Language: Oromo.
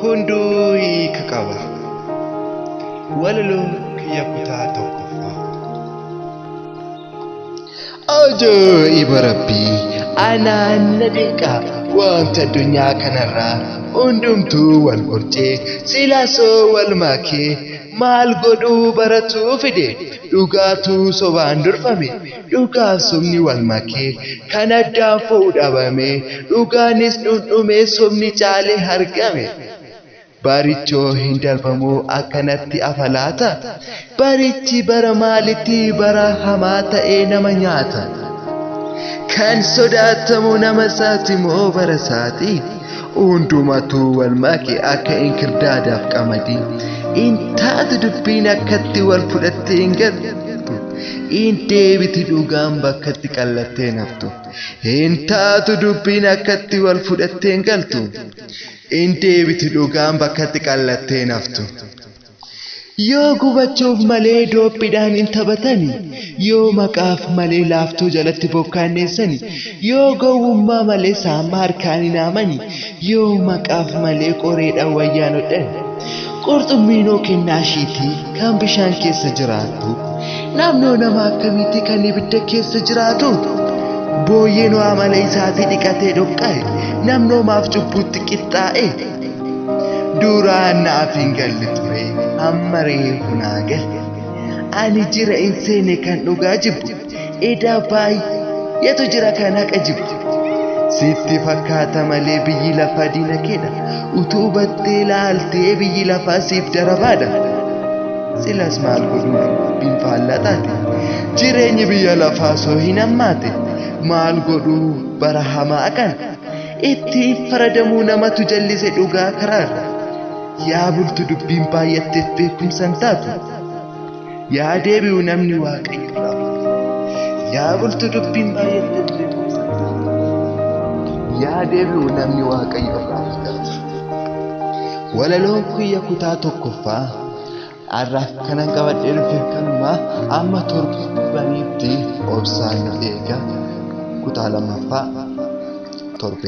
hunduu hiika qaba. Walaloo kiyya kutaa tokkoffaa. Ajaa'iba Rabbii anaan na dinqa wanta addunyaa kanarraa hundumtuu wal qorcee silaasoo wal maakee maal godhuu baratuu fide dhugaatuu sobaan durfame dhugaaf sobni wal makee kan addaan fo'u dhabame dhugaanis dhundhumee sobni caalee argame. Barichoo hin darbamoo akkanatti afalaata barichi bara maalitti bara hamaa ta'ee nama nyaata kan sodaatamu nama isaati moo bara isaati hundumatu wal make akka inkirdaadaaf qamadii intaatu dubbiin akkatti wal fudhattee hin galtu in deebiti dhugaan bakkatti qallattee naftu intaatu dubbiin akkatti wal fudhattee hin galtu in deebiti dhugaan bakkatti qallattee naftu. Yoo gubachuuf malee doophiidhaan hin taphatani yoo maqaaf malee laaftuu jalatti bokkaanneessani yoo gowwummaa malee saamma harkaan hin haamani yoo maqaaf malee qoreedhaan wayyaan hodhan qurxummiinoo kennaashiitii kan bishaan keessa jiraatu naannoo nama akkamiitti kan ibidda keessa jiraatu booyyeenoo amala isaatii dhiqatee dhoqqaa'e namnoomaaf cubbuutti qixxaa'e duraan naaf hin galle ture amma reefu naa galle ani jira hin seene kan dhugaa jibbu edaa baay'eetu jira kan haqa jibbu sitti fakkaata malee biyyi lafaa diina keedha utuu battee laaltee biyyi lafaa siif darabaadha silas maal godhuu dubbiin faallaa taate jireenyi biyya lafaa soo hin hammaate maal godhuu bara hamaa kan ittiin faradamuu namatu jallise dhugaa karaarra yaa bultu dubbiin baay'atteef beekumsan taatu yaa deebi'u namni waaqayyo irraa yaa bultu dubbiin baay'atteef beekumsan taatu yaa deebi'u namni waaqayyo irraa fagaatu. Walaloon kiyya kutaa tokkoffaa har'aaf kanan qabadhee dhufe kanumaa amma torbaniitti obsaan eega kutaa lammaffaa torbe.